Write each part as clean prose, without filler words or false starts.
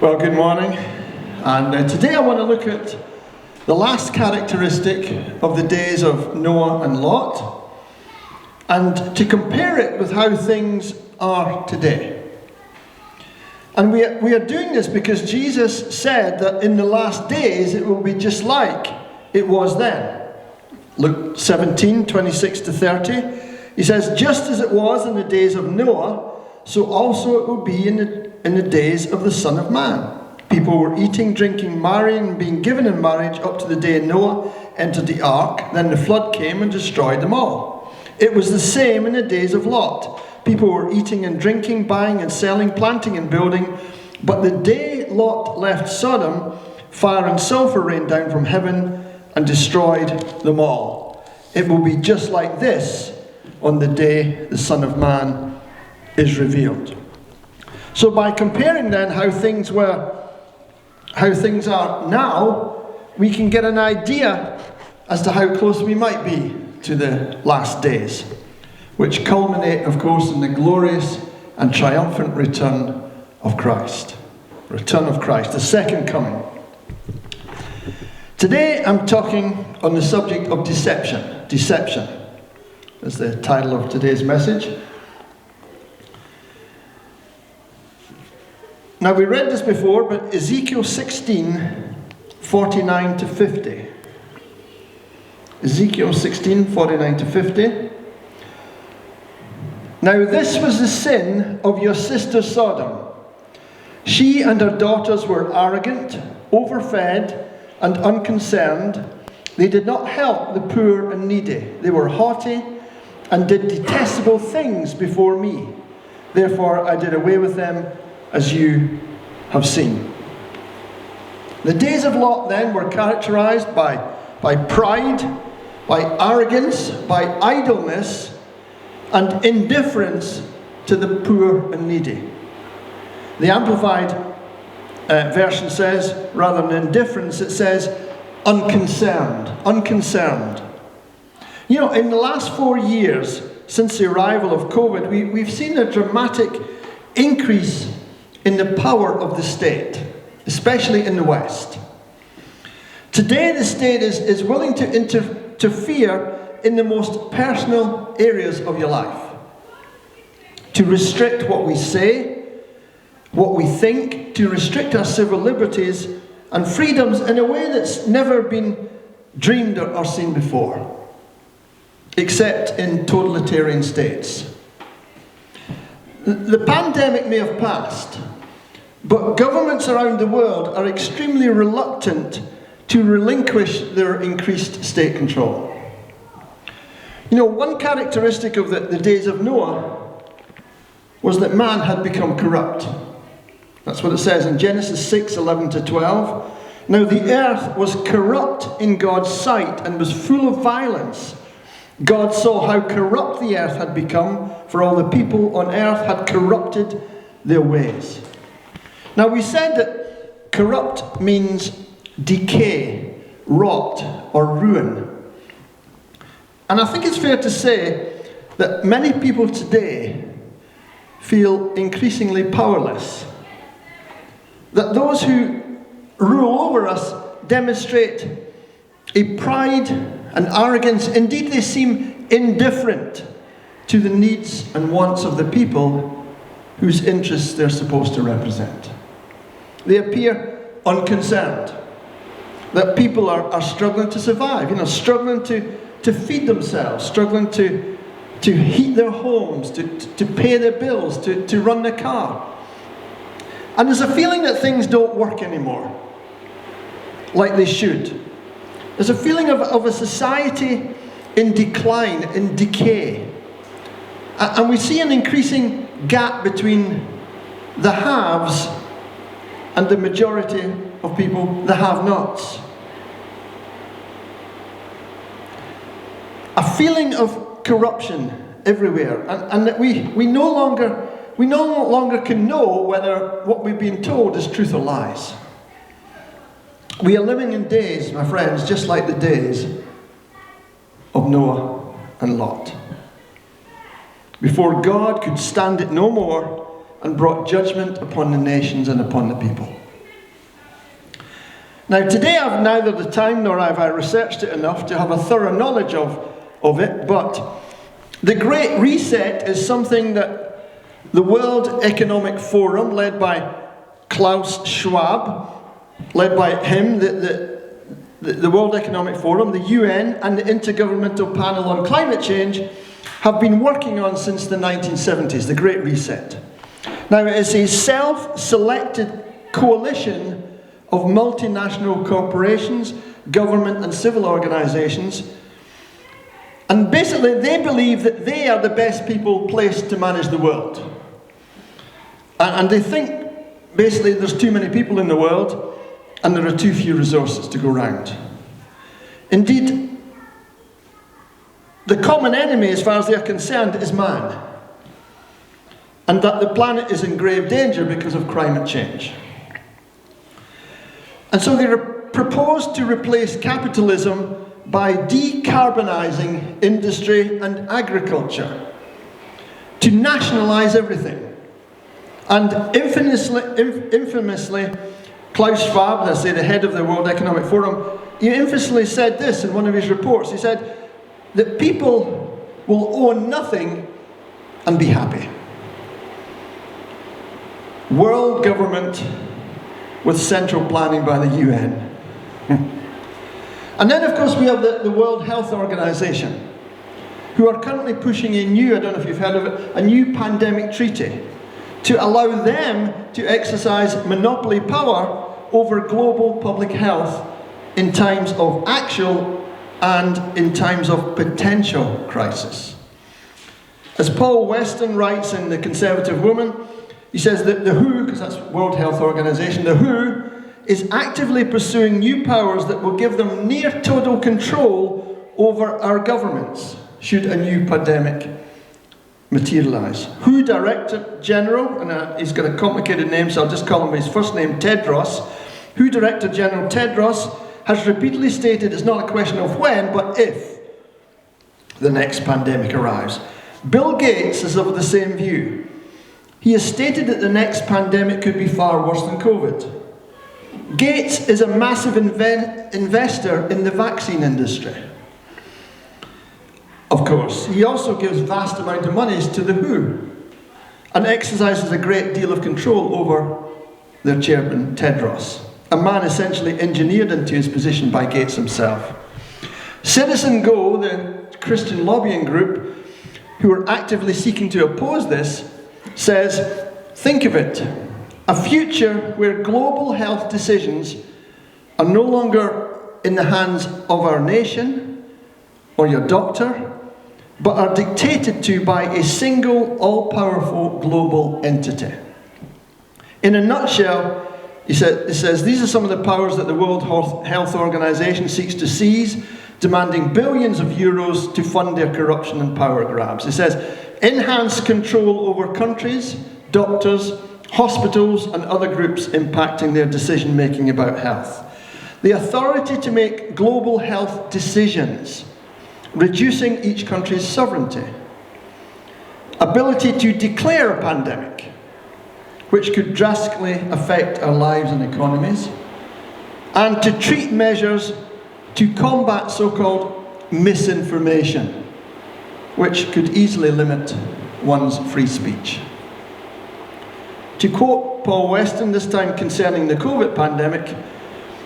Well, good morning, and today I want to look at the last characteristic of the days of Noah and Lot, and to compare it with how things are today. And we are doing this because Jesus said that in the last days it will be just like it was then. Luke 17, 26 to 30, he says, "Just as it was in the days of Noah, so also it will be in the days of the Son of Man. People were eating, drinking, marrying, and being given in marriage up to the day Noah entered the ark. Then the flood came and destroyed them all. It was the same in the days of Lot. People were eating and drinking, buying and selling, planting and building. But the day Lot left Sodom, fire and sulfur rained down from heaven and destroyed them all. It will be just like this on the day the Son of Man is revealed." So by comparing then how things are now, we can get an idea as to how close we might be to the last days, which culminate, of course, in the glorious and triumphant return of Christ. Return of Christ, the second coming. Today I'm talking on the subject of deception. Deception is the title of today's message. Now, we read this before, but Ezekiel 16, 49 to 50. Ezekiel 16, 49 to 50. "Now this was the sin of your sister Sodom. She and her daughters were arrogant, overfed, and unconcerned. They did not help the poor and needy. They were haughty and did detestable things before me. Therefore I did away with them, as you have seen." The days of Lot then were characterized by pride, by arrogance, by idleness, and indifference to the poor and needy. The Amplified version says, rather than indifference, it says unconcerned. Unconcerned. You know, in the last 4 years, since the arrival of COVID, we've seen a dramatic increase in the power of the state, especially in the West. Today the state is willing to interfere in the most personal areas of your life, to restrict what we say, what we think, to restrict our civil liberties and freedoms in a way that's never been dreamed or seen before, except in totalitarian states. The pandemic may have passed, but governments around the world are extremely reluctant to relinquish their increased state control. You know, one characteristic of the days of Noah was that man had become corrupt. That's what it says in Genesis 6, 11 to 12. "Now the earth was corrupt in God's sight and was full of violence. God saw how corrupt the earth had become, for all the people on earth had corrupted their ways." Now, we said that corrupt means decay, rot, or ruin. And I think it's fair to say that many people today feel increasingly powerless. That those who rule over us demonstrate a pride and arrogance. Indeed, they seem indifferent to the needs and wants of the people whose interests they're supposed to represent. They appear unconcerned that people are struggling to survive, struggling to feed themselves, struggling to heat their homes, to pay their bills, to run their car. And there's a feeling that things don't work anymore like they should. There's a feeling of a society in decline, in decay. And we see an increasing gap between the haves and the majority of people, the have-nots. A feeling of corruption everywhere, and that we no longer can know whether what we've been told is truth or lies. We are living in days, my friends, just like the days of Noah and Lot, before God could stand it no more and brought judgment upon the nations and upon the people. Now, today I've neither the time nor have I researched it enough to have a thorough knowledge of it, but the Great Reset is something that the World Economic Forum, led by Klaus Schwab, led by him, the World Economic Forum, the UN, and the Intergovernmental Panel on Climate Change have been working on since the 1970s, the Great Reset. Now, it is a self-selected coalition of multinational corporations, government and civil organizations, and basically they believe that they are the best people placed to manage the world. And they think basically there's too many people in the world and there are too few resources to go round. Indeed, the common enemy, as far as they are concerned, is man, and that the planet is in grave danger because of climate change. And so they propose to replace capitalism by decarbonizing industry and agriculture, to nationalize everything. And infamously, Klaus Schwab, let's say the head of the World Economic Forum, he infamously said this in one of his reports. He said that people will own nothing and be happy. World government with central planning by the UN. And then, of course, we have the World Health Organization, who are currently pushing a new, I don't know if you've heard of it, a new pandemic treaty to allow them to exercise monopoly power over global public health in times of actual and in times of potential crisis. As Paul Weston writes in The Conservative Woman, he says that the WHO, because that's World Health Organization, the WHO is actively pursuing new powers that will give them near total control over our governments, should a new pandemic materialize. WHO Director General, and he's got a complicated name, so I'll just call him his first name, Tedros. WHO Director General Tedros has repeatedly stated it's not a question of when, but if the next pandemic arrives. Bill Gates is of the same view. He has stated that the next pandemic could be far worse than COVID. Gates is a massive investor in the vaccine industry. Of course, he also gives vast amount of monies to the WHO and exercises a great deal of control over their chairman, Tedros, a man essentially engineered into his position by Gates himself. Citizen Go, the Christian lobbying group, who are actively seeking to oppose this, says, think of it, a future where global health decisions are no longer in the hands of our nation or your doctor, but are dictated to by a single, all-powerful global entity. In a nutshell, he says, these are some of the powers that the World Health Organization seeks to seize, demanding billions of euros to fund their corruption and power grabs. He says, enhanced control over countries, doctors, hospitals and other groups impacting their decision-making about health. The authority to make global health decisions, reducing each country's sovereignty. Ability to declare a pandemic, which could drastically affect our lives and economies. And to treat measures to combat so-called misinformation, which could easily limit one's free speech. To quote Paul Weston, this time concerning the COVID pandemic,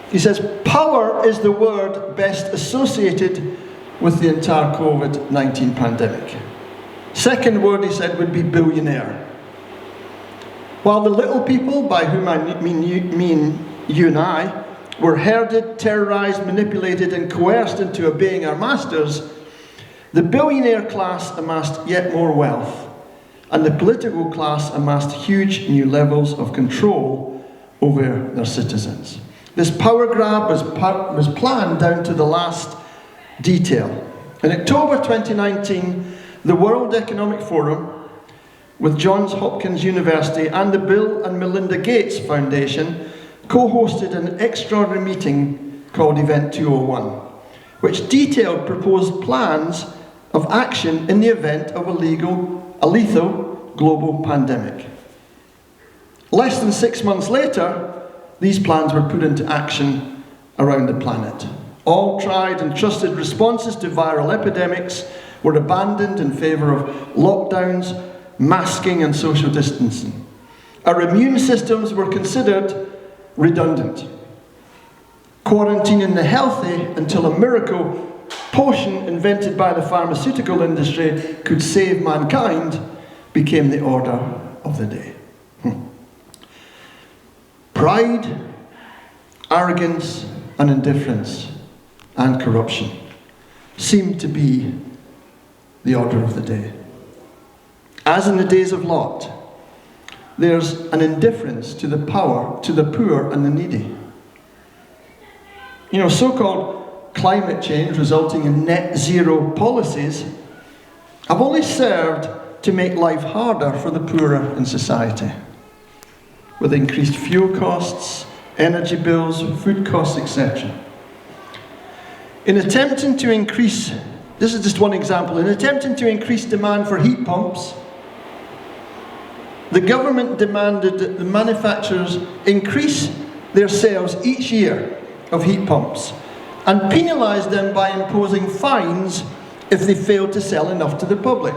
he says, power is the word best associated with the entire COVID-19 pandemic. Second word, he said, would be billionaire. While the little people, by whom I mean you and I, were herded, terrorized, manipulated and coerced into obeying our masters, the billionaire class amassed yet more wealth, and the political class amassed huge new levels of control over their citizens. This power grab was planned down to the last detail. In October 2019, the World Economic Forum, with Johns Hopkins University and the Bill and Melinda Gates Foundation, co-hosted an extraordinary meeting called Event 201, which detailed proposed plans of action in the event of a lethal global pandemic. Less than 6 months later, these plans were put into action around the planet. All tried and trusted responses to viral epidemics were abandoned in favour of lockdowns, masking and social distancing. Our immune systems were considered redundant. Quarantining the healthy until a miracle potion invented by the pharmaceutical industry could save mankind became the order of the day. Pride, arrogance and indifference and corruption seemed to be the order of the day. As in the days of Lot, there's an indifference to the power, to the poor and the needy. So-called climate change resulting in net zero policies have only served to make life harder for the poorer in society, with increased fuel costs, energy bills, food costs, etc. In attempting to increase, this is just one example, in attempting to increase demand for heat pumps, the government demanded that the manufacturers increase their sales each year of heat pumps and penalised them by imposing fines if they failed to sell enough to the public.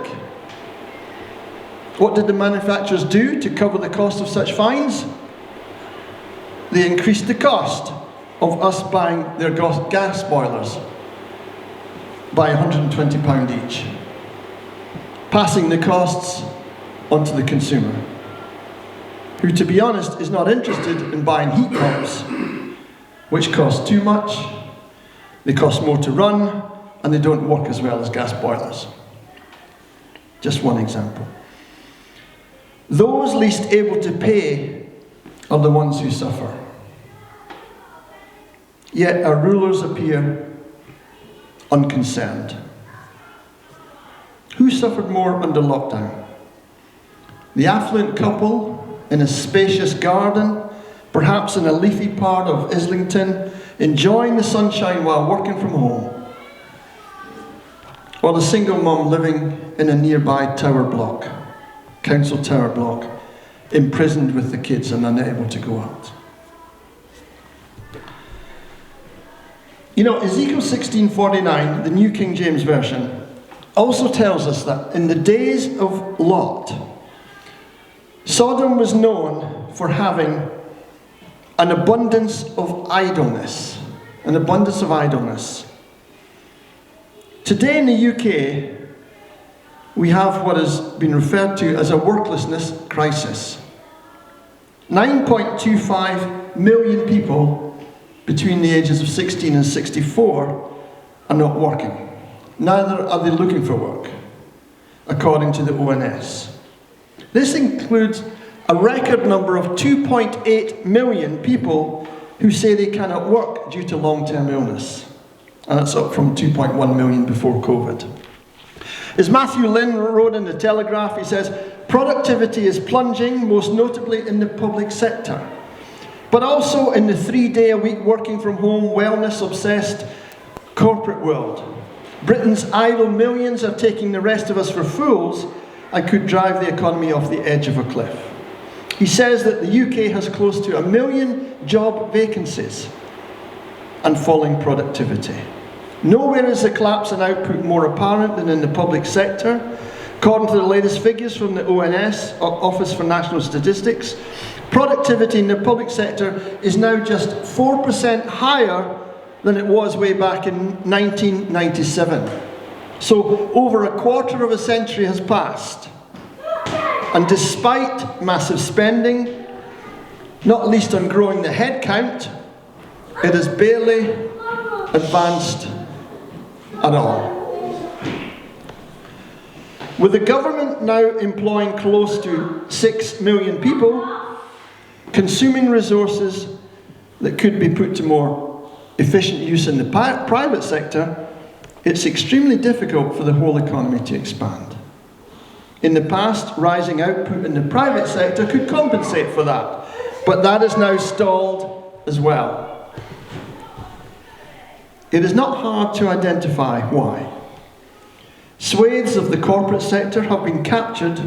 What did the manufacturers do to cover the cost of such fines? They increased the cost of us buying their gas boilers by £120 each, passing the costs onto the consumer, who, to be honest, is not interested in buying heat pumps, which cost too much, they cost more to run, and they don't work as well as gas boilers. Just one example. Those least able to pay are the ones who suffer. Yet our rulers appear unconcerned. Who suffered more under lockdown? The affluent couple in a spacious garden, perhaps in a leafy part of Islington, enjoying the sunshine while working from home, or the single mum living in a nearby tower block, council tower block, imprisoned with the kids and unable to go out. Ezekiel 16:49, the New King James Version, also tells us that in the days of Lot, Sodom was known for having an abundance of idleness. An abundance of idleness. Today in the UK, we have what has been referred to as a worklessness crisis. 9.25 million people between the ages of 16 and 64 are not working. Neither are they looking for work, according to the ONS. This includes a record number of 2.8 million people who say they cannot work due to long-term illness. And that's up from 2.1 million before COVID. As Matthew Lynn wrote in the Telegraph, he says, productivity is plunging, most notably in the public sector, but also in the 3-day-a-week working from home, wellness-obsessed corporate world. Britain's idle millions are taking the rest of us for fools and could drive the economy off the edge of a cliff. He says that the UK has close to 1 million job vacancies and falling productivity. Nowhere is the collapse in output more apparent than in the public sector. According to the latest figures from the ONS, Office for National Statistics, productivity in the public sector is now just 4% higher than it was way back in 1997. So over a quarter of a century has passed. And despite massive spending, not least on growing the headcount, it has barely advanced at all. With the government now employing close to 6 million people, consuming resources that could be put to more efficient use in the private sector, it's extremely difficult for the whole economy to expand. In the past, rising output in the private sector could compensate for that, but that is now stalled as well. It is not hard to identify why. Swathes of the corporate sector have been captured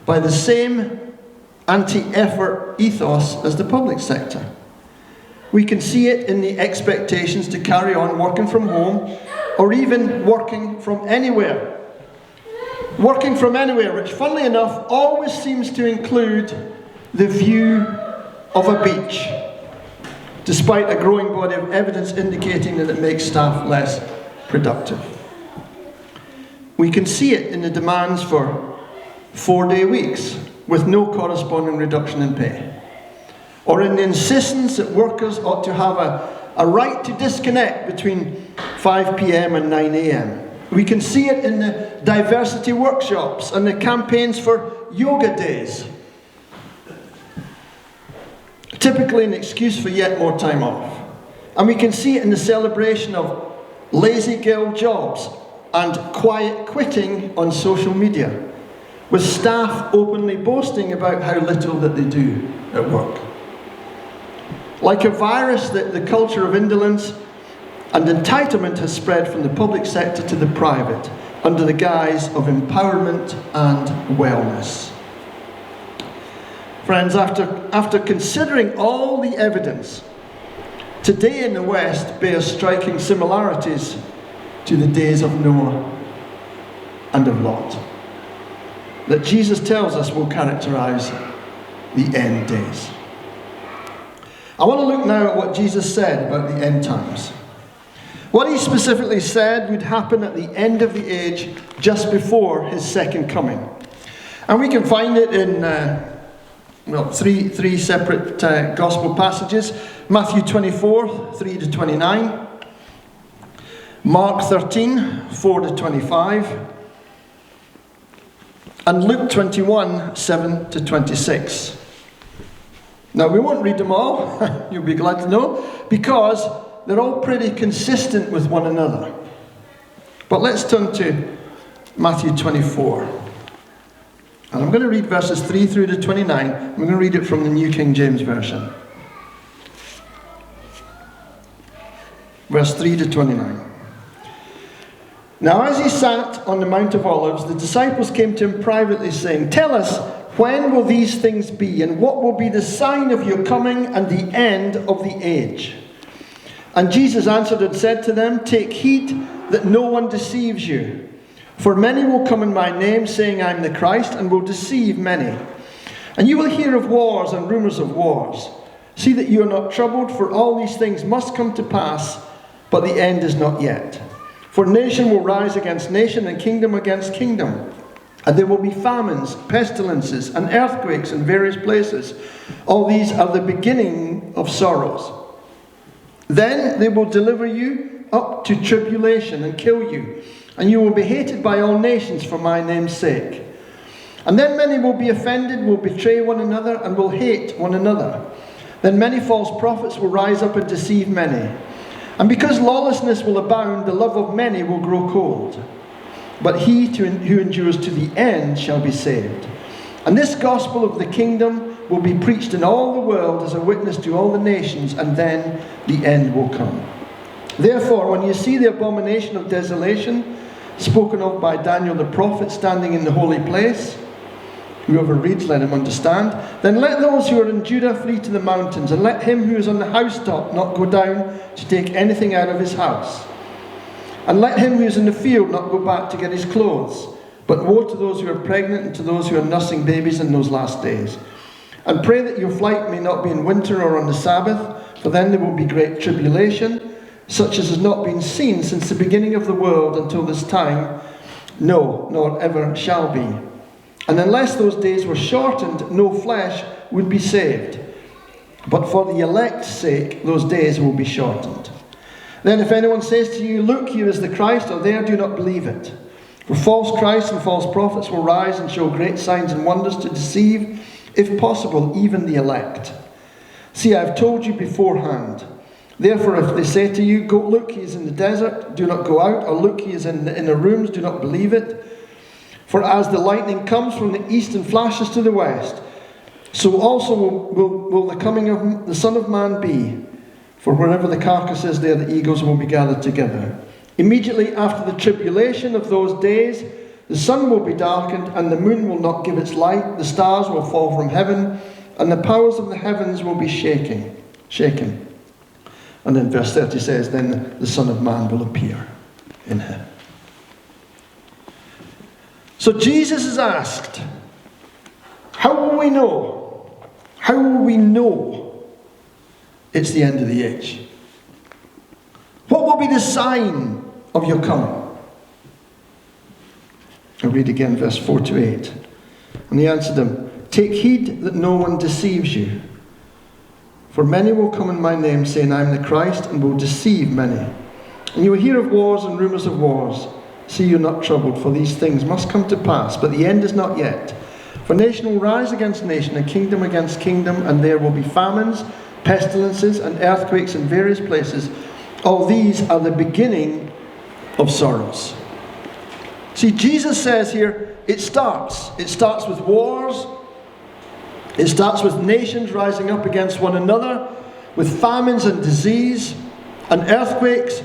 by the same anti-effort ethos as the public sector. We can see it in the expectations to carry on working from home or even working from anywhere. Working from anywhere, which funnily enough always seems to include the view of a beach, despite a growing body of evidence indicating that it makes staff less productive. We can see it in the demands for 4-day weeks with no corresponding reduction in pay, or in the insistence that workers ought to have a right to disconnect between 5 p.m. and 9 a.m. We can see it in the diversity workshops and the campaigns for yoga days, typically an excuse for yet more time off. And we can see it in the celebration of lazy girl jobs and quiet quitting on social media, with staff openly boasting about how little that they do at work. Like a virus, that the culture of indolence and entitlement has spread from the public sector to the private under the guise of empowerment and wellness. Friends, after considering all the evidence, today in the West bears striking similarities to the days of Noah and of Lot, that Jesus tells us will characterize the end days. I want to look now at what Jesus said about the end times. What he specifically said would happen at the end of the age, just before his second coming. And we can find it in three separate gospel passages. Matthew 24, 3 to 29. Mark 13, 4 to 25. And Luke 21, 7 to 26. Now, we won't read them all, you'll be glad to know, because they're all pretty consistent with one another. But let's turn to Matthew 24. And I'm going to read verses 3 through to 29. I'm going to read it from the New King James Version. Verse 3 to 29. Now, as he sat on the Mount of Olives, the disciples came to him privately, saying, "Tell us, when will these things be, and what will be the sign of your coming and the end of the age?" And Jesus answered and said to them, "Take heed that no one deceives you. For many will come in my name, saying, I am the Christ, and will deceive many. And you will hear of wars and rumors of wars. See that you are not troubled, for all these things must come to pass, but the end is not yet. For nation will rise against nation, and kingdom against kingdom. And there will be famines, pestilences, and earthquakes in various places. All these are the beginning of sorrows. Then they will deliver you up to tribulation and kill you, and you will be hated by all nations for my name's sake. And then many will be offended, will betray one another, and will hate one another. Then many false prophets will rise up and deceive many. And because lawlessness will abound, the love of many will grow cold. But he who endures to the end shall be saved. And this gospel of the kingdom will be preached in all the world as a witness to all the nations, and then the end will come. Therefore, when you see the abomination of desolation, spoken of by Daniel the prophet, standing in the holy place, whoever reads, let him understand. Then let those who are in Judah flee to the mountains, and let him who is on the housetop not go down to take anything out of his house. And let him who is in the field not go back to get his clothes. But woe to those who are pregnant and to those who are nursing babies in those last days. And pray that your flight may not be in winter or on the Sabbath, for then there will be great tribulation, such as has not been seen since the beginning of the world until this time, no, nor ever shall be. And unless those days were shortened, no flesh would be saved. But for the elect's sake, those days will be shortened. Then if anyone says to you, look, here is the Christ, or there, do not believe it. For false Christs and false prophets will rise and show great signs and wonders to deceive, if possible, even the elect. See, I have told you beforehand. Therefore, if they say to you, go, look, he is in the desert, do not go out, or look, he is in the inner rooms, do not believe it. For as the lightning comes from the east and flashes to the west, so also will the coming of the Son of Man be. For wherever the carcass is, there the eagles will be gathered together. Immediately after the tribulation of those days, the sun will be darkened, and the moon will not give its light, the stars will fall from heaven, and the powers of the heavens will be shaken. And then verse 30 says, then the Son of Man will appear in him. So Jesus is asked, how will we know? How will we know it's the end of the age? What will be the sign of your coming? I'll read again verse 4 to 8. And he answered them, take heed that no one deceives you. For many will come in my name, saying, I am the Christ, and will deceive many. And you will hear of wars and rumours of wars. See you not troubled, for these things must come to pass, but the end is not yet. For nation will rise against nation, and kingdom against kingdom, and there will be famines, pestilences, and earthquakes in various places. All these are the beginning of sorrows. See, Jesus says here, it starts. It starts with wars. It starts with nations rising up against one another, with famines and disease and earthquakes.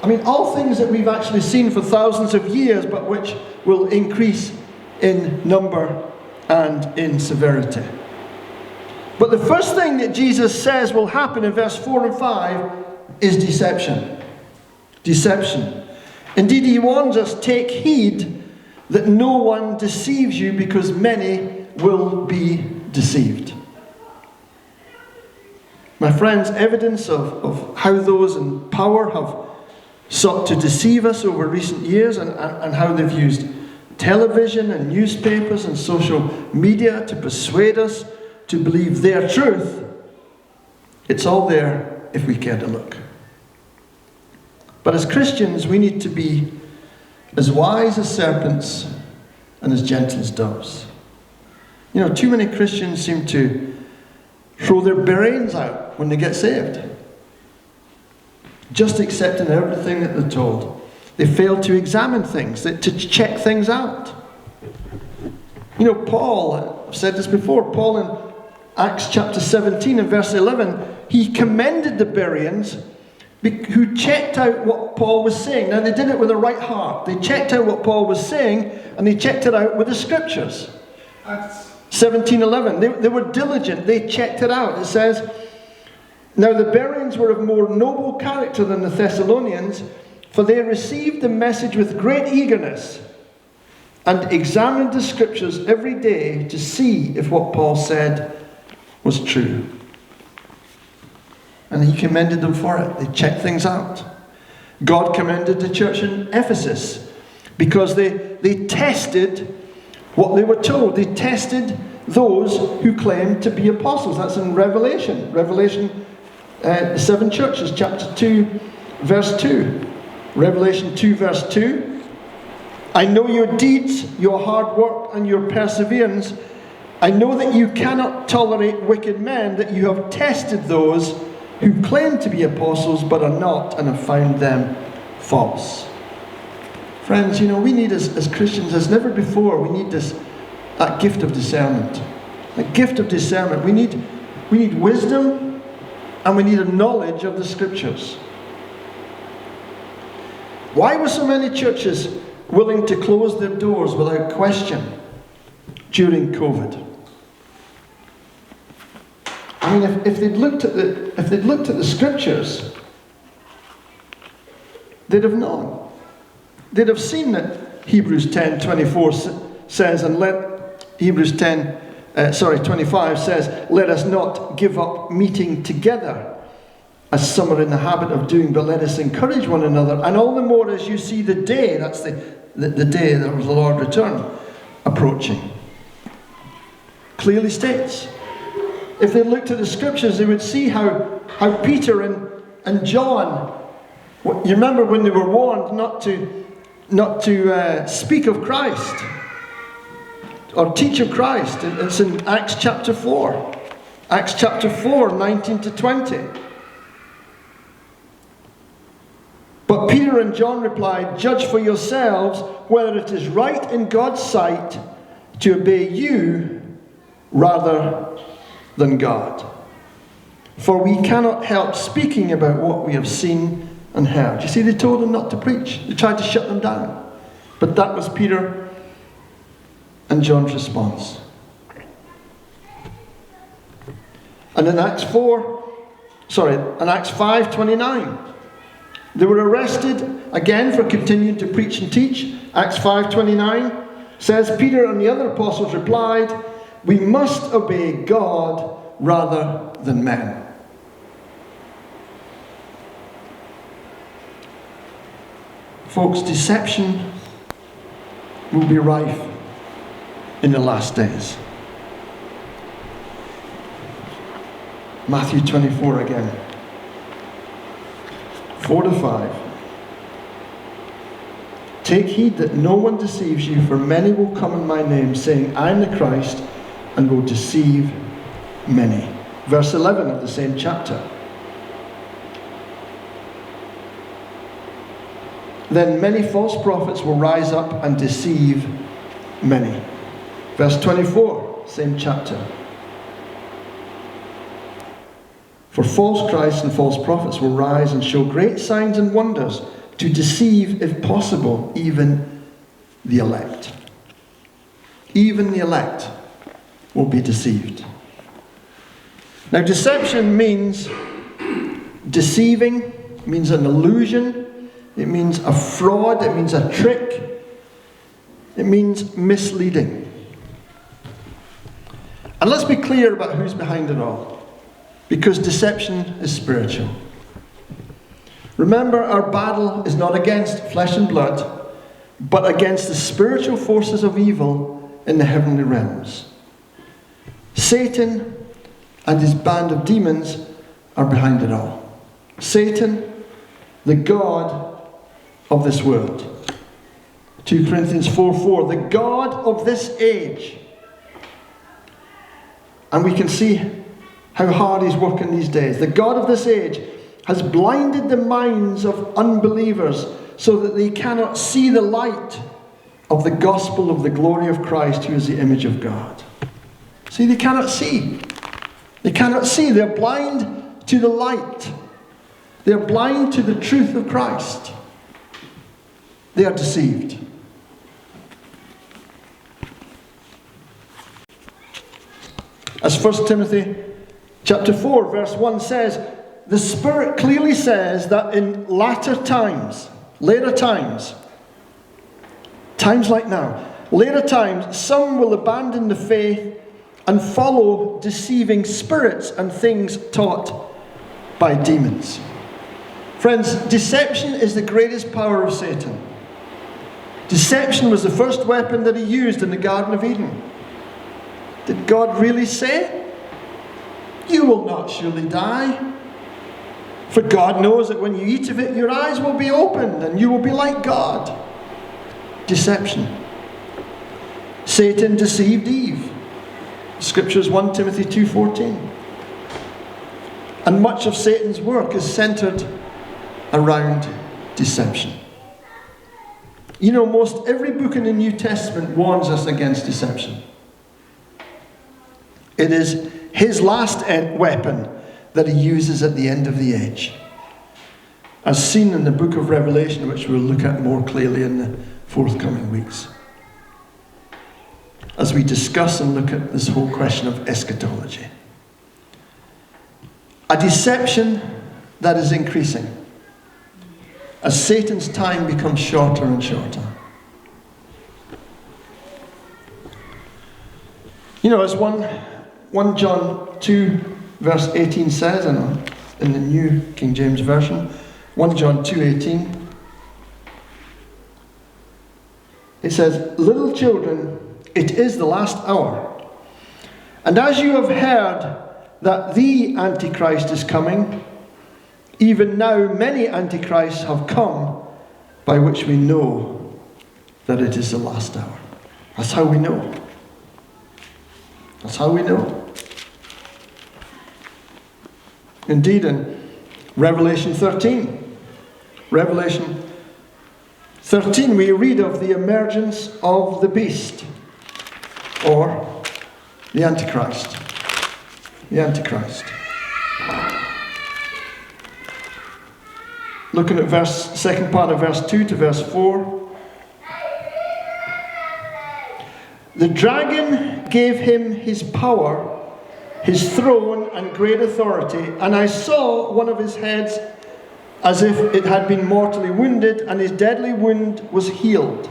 I mean, all things that we've actually seen for thousands of years, but which will increase in number and in severity. But the first thing that Jesus says will happen in verse 4 and 5 is deception. Deception. Indeed, he warns us, take heed that no one deceives you, because many will be deceived. My friends, evidence of how those in power have sought to deceive us over recent years, and how they've used television and newspapers and social media to persuade us to believe their truth. It's all there if we care to look. But as Christians, we need to be as wise as serpents and as gentle as doves. You know, too many Christians seem to throw their brains out when they get saved, just accepting everything that they're told. They fail to examine things, to check things out. You know, Paul, I've said this before, Paul in Acts chapter 17 and verse 11, he commended the Bereans who checked out what Paul was saying. Now, they did it with a right heart. They checked out what Paul was saying, and they checked it out with the scriptures. Acts 17:11. They were diligent. They checked it out. It says, now the Bereans were of more noble character than the Thessalonians, for they received the message with great eagerness and examined the scriptures every day to see if what Paul said was true. And he commended them for it. They checked things out. God commended the church in Ephesus because they tested what they were told. They tested those who claimed to be apostles. That's in Revelation. Revelation, the 7 churches, chapter 2, verse 2. Revelation 2, verse 2. I know your deeds, your hard work, and your perseverance. I know that you cannot tolerate wicked men, that you have tested those who claim to be apostles but are not, and have found them false. Friends, you know, we need as Christians, as never before, we need that gift of discernment. A gift of discernment. We need wisdom, and we need a knowledge of the scriptures. Why were so many churches willing to close their doors without question during COVID? I mean, if they'd looked at the scriptures, they'd have known. They'd have seen that Hebrews 10:24 says, and Hebrews 10:25 says, let us not give up meeting together, as some are in the habit of doing, but let us encourage one another, and all the more as you see the day, that's the day that was the Lord's return, approaching. Clearly states. If they looked at the scriptures, they would see how Peter and John, you remember when they were warned not to speak of Christ or teach of Christ. It's in Acts chapter 4. Acts chapter 4, 19 to 20. But Peter and John replied, judge for yourselves whether it is right in God's sight to obey you rather than God. For we cannot help speaking about what we have seen and heard. You see, they told them not to preach. They tried to shut them down. But that was Peter and John's response. And in Acts 4, In Acts 5:29. They were arrested again for continuing to preach and teach. Acts 5:29 says, Peter and the other apostles replied, "We must obey God rather than men." Folks, deception will be rife in the last days. Matthew 24 again. 4-5. "Take heed that no one deceives you, for many will come in my name, saying, 'I am the Christ,' and will deceive many." Verse 11 of the same chapter. "Then many false prophets will rise up and deceive many." Verse 24, same chapter. "For false Christs and false prophets will rise and show great signs and wonders to deceive, if possible, even the elect." Even the elect will be deceived. Now, deception means deceiving, means an illusion, it means a fraud, it means a trick, it means misleading. And let's be clear about who's behind it all. Because deception is spiritual. Remember, our battle is not against flesh and blood, but against the spiritual forces of evil in the heavenly realms. Satan and his band of demons are behind it all. Satan, the god of this world. 2 Corinthians 4:4, the god of this age. And we can see how hard he's working these days. The god of this age has blinded the minds of unbelievers so that they cannot see the light of the gospel of the glory of Christ, who is the image of God. See, they cannot see. They cannot see. They're blind to the light. They're blind to the truth of Christ. They are deceived. As 1 Timothy chapter 4 verse 1 says, the Spirit clearly says that in later times like now, later times, some will abandon the faith and follow deceiving spirits and things taught by demons. Friends, deception is the greatest power of Satan. Deception was the first weapon that he used in the Garden of Eden. Did God really say, "You will not surely die"? For God knows that when you eat of it, your eyes will be opened and you will be like God. Deception. Satan deceived Eve. Scriptures 1 Timothy 2:14. And much of Satan's work is centered around deception. You know, most every book in the New Testament warns us against deception. It is his last weapon that he uses at the end of the age, as seen in the book of Revelation, which we'll look at more clearly in the forthcoming weeks, as we discuss and look at this whole question of eschatology. A deception that is increasing as Satan's time becomes shorter and shorter. You know, as 1 John 2 verse 18 says, in the New King James Version, 1 John 2:18, it says, "Little children, it is the last hour. And as you have heard that the Antichrist is coming, even now many Antichrists have come, by which we know that it is the last hour." That's how we know. That's how we know. Indeed, in Revelation 13, we read of the emergence of the beast, or the Antichrist. The Antichrist. Looking at second part of verse 2 to verse 4. "The dragon gave him his power, his throne and great authority, and I saw one of his heads as if it had been mortally wounded, and his deadly wound was healed.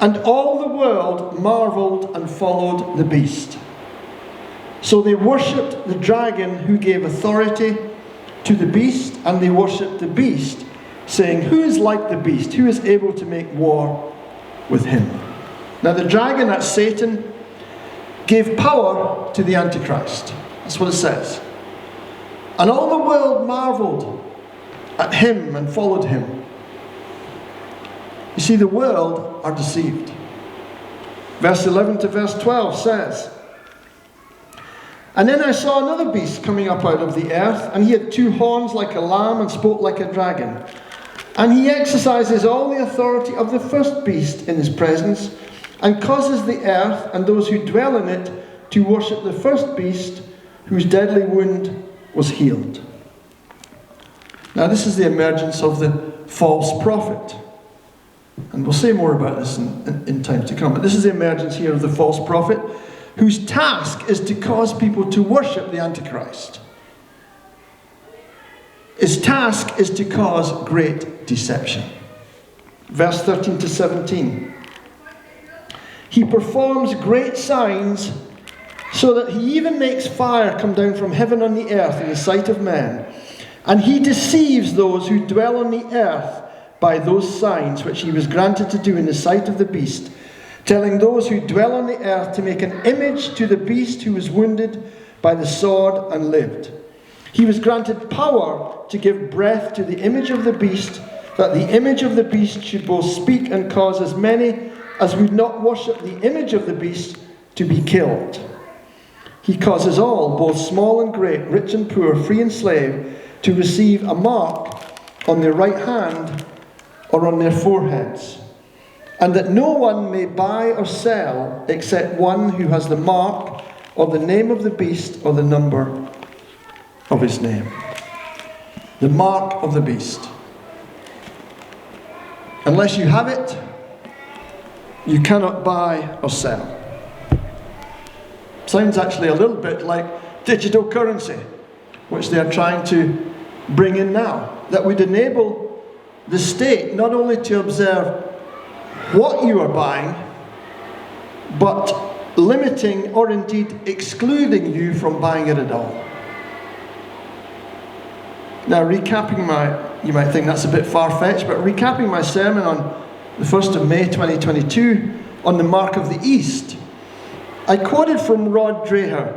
And all the world marveled and followed the beast. So they worshipped the dragon who gave authority to the beast, and they worshipped the beast, saying, "Who is like the beast? Who is able to make war with him?" Now the dragon, that's Satan, gave power to the Antichrist. That's what it says. And all the world marveled at him and followed him. You see, the world are deceived. Verse 11 to verse 12 says, "And then I saw another beast coming up out of the earth, and he had 2 horns like a lamb and spoke like a dragon. And he exercises all the authority of the first beast in his presence, and causes the earth and those who dwell in it to worship the first beast, whose deadly wound was healed." Now this is the emergence of the false prophet. And we'll say more about this in time to come. But this is the emergence here of the false prophet, whose task is to cause people to worship the Antichrist. His task is to cause great deception. Verse 13 to 17. "He performs great signs, so that he even makes fire come down from heaven on the earth in the sight of men. And he deceives those who dwell on the earth by those signs which he was granted to do in the sight of the beast, telling those who dwell on the earth to make an image to the beast who was wounded by the sword and lived. He was granted power to give breath to the image of the beast, that the image of the beast should both speak and cause as many as would not worship the image of the beast to be killed. He causes all, both small and great, rich and poor, free and slave, to receive a mark on their right hand or on their foreheads, and that no one may buy or sell except one who has the mark or the name of the beast or the number of his name." The mark of the beast. Unless you have it, you cannot buy or sell. Sounds actually a little bit like digital currency, which they are trying to bring in now, that would enable the state not only to observe what you are buying, but limiting or indeed excluding you from buying it at all. Now, you might think that's a bit far-fetched, but recapping my sermon on the 1st of May 2022 on the mark of the East, I quoted from Rod Dreher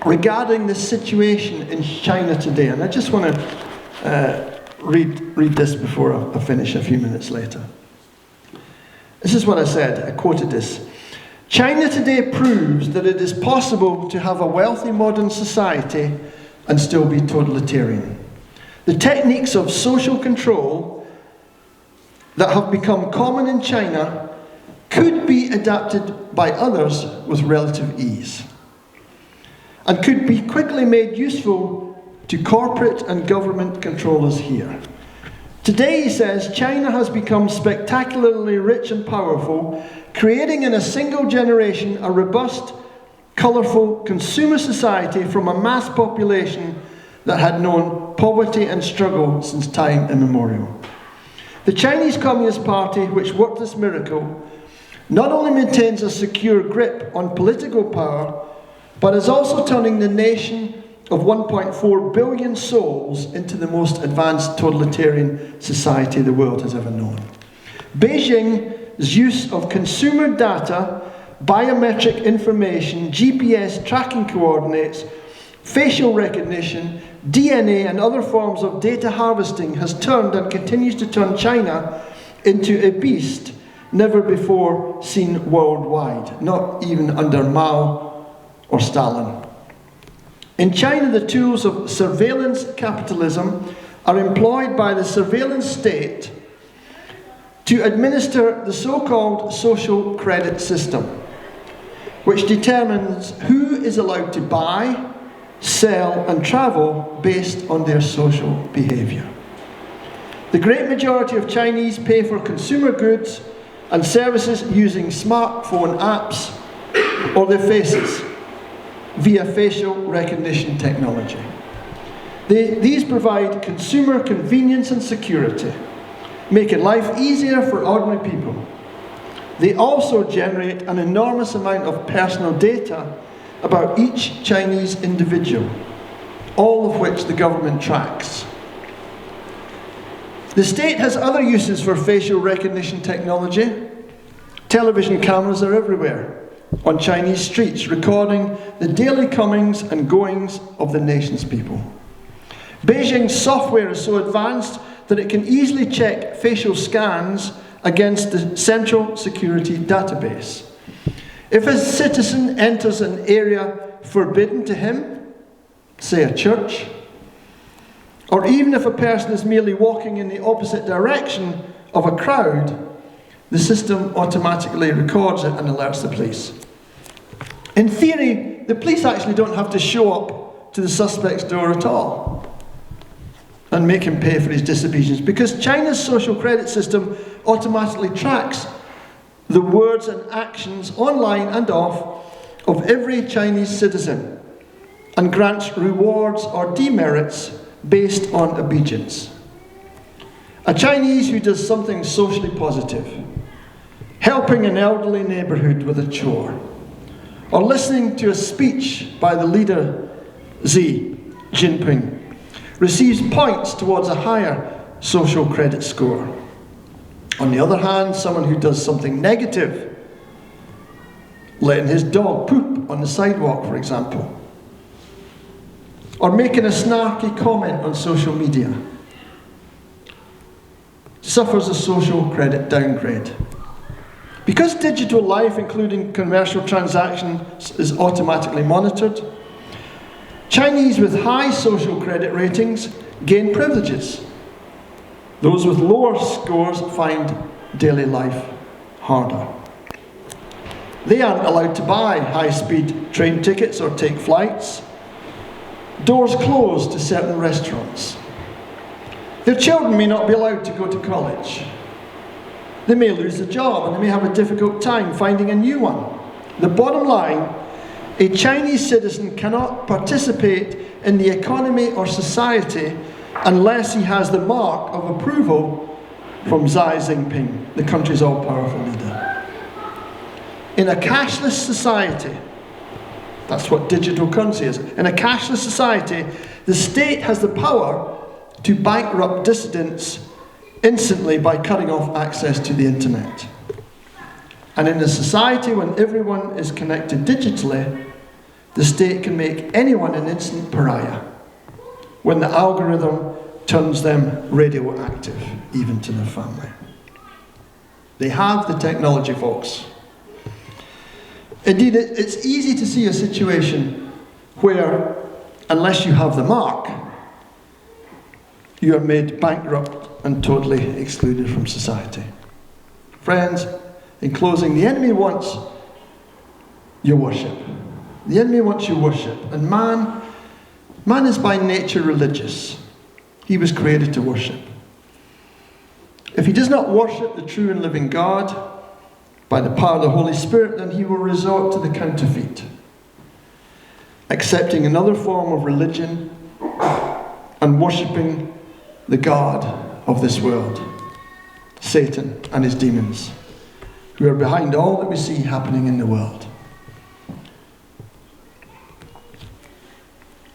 regarding the situation in China today, and I just want to read this before I finish a few minutes later. This is what I said. I quoted this. "China today proves that it is possible to have a wealthy modern society and still be totalitarian. The techniques of social control that have become common in China could be adapted by others with relative ease, and could be quickly made useful to corporate and government controllers here. Today," he says, "China has become spectacularly rich and powerful, creating in a single generation a robust, colourful consumer society from a mass population that had known poverty and struggle since time immemorial. The Chinese Communist Party, which worked this miracle, not only maintains a secure grip on political power, but is also turning the nation of 1.4 billion souls into the most advanced totalitarian society the world has ever known. Beijing's use of consumer data, biometric information, GPS tracking coordinates, facial recognition, DNA and other forms of data harvesting has turned and continues to turn China into a beast never before seen worldwide, not even under Mao or Stalin. In China, the tools of surveillance capitalism are employed by the surveillance state to administer the so-called social credit system, which determines who is allowed to buy, sell and travel based on their social behaviour. The great majority of Chinese pay for consumer goods and services using smartphone apps or their faces. via facial recognition technology. These provide consumer convenience and security, making life easier for ordinary people. They also generate an enormous amount of personal data about each Chinese individual, all of which the government tracks. The state has other uses for facial recognition technology. Television cameras are everywhere on Chinese streets, recording the daily comings and goings of the nation's people. Beijing's software is so advanced that it can easily check facial scans against the Central Security Database. If a citizen enters an area forbidden to him, say a church, or even if a person is merely walking in the opposite direction of a crowd, the system automatically records it and alerts the police. In theory, the police actually don't have to show up to the suspect's door at all and make him pay for his disobedience, because China's social credit system automatically tracks the words and actions online and off of every Chinese citizen and grants rewards or demerits based on obedience. A Chinese who does something socially positive, helping an elderly neighbourhood with a chore, or listening to a speech by the leader Xi Jinping, receives points towards a higher social credit score. On the other hand, someone who does something negative, letting his dog poop on the sidewalk, for example, or making a snarky comment on social media, suffers a social credit downgrade. Because digital life, including commercial transactions, is automatically monitored, Chinese with high social credit ratings gain privileges. Those with lower scores find daily life harder. They aren't allowed to buy high-speed train tickets or take flights. Doors close to certain restaurants. Their children may not be allowed to go to college. They may lose a job and they may have a difficult time finding a new one. The bottom line, a Chinese citizen cannot participate in the economy or society unless he has the mark of approval from Xi Jinping, the country's all-powerful leader. In a cashless society, that's what digital currency is. In a cashless society, the state has the power to bankrupt dissidents instantly by cutting off access to the internet. And in a society when everyone is connected digitally, the state can make anyone an instant pariah when the algorithm turns them radioactive, even to their family. They have the technology, folks. Indeed, it's easy to see a situation where, unless you have the mark, you are made bankrupt and totally excluded from society. Friends, in closing, the enemy wants your worship. The enemy wants your worship. And man is by nature religious. He was created to worship. If he does not worship the true and living God by the power of the Holy Spirit, then he will resort to the counterfeit, accepting another form of religion and worshipping the God of this world, Satan and his demons, who are behind all that we see happening in the world,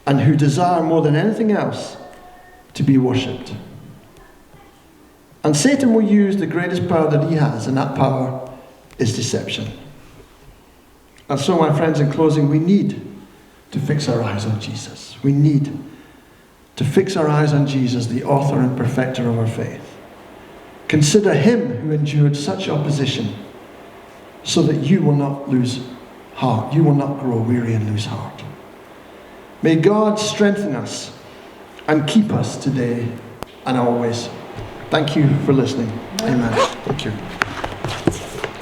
and who desire more than anything else to be worshipped. And Satan will use the greatest power that he has, and that power is deception. And so, my friends, in closing, we need to fix our eyes on Jesus. We need to fix our eyes on Jesus, the author and perfecter of our faith. Consider him who endured such opposition, so that you will not lose heart. You will not grow weary and lose heart. May God strengthen us and keep us today and always. Thank you for listening. Amen. Thank you.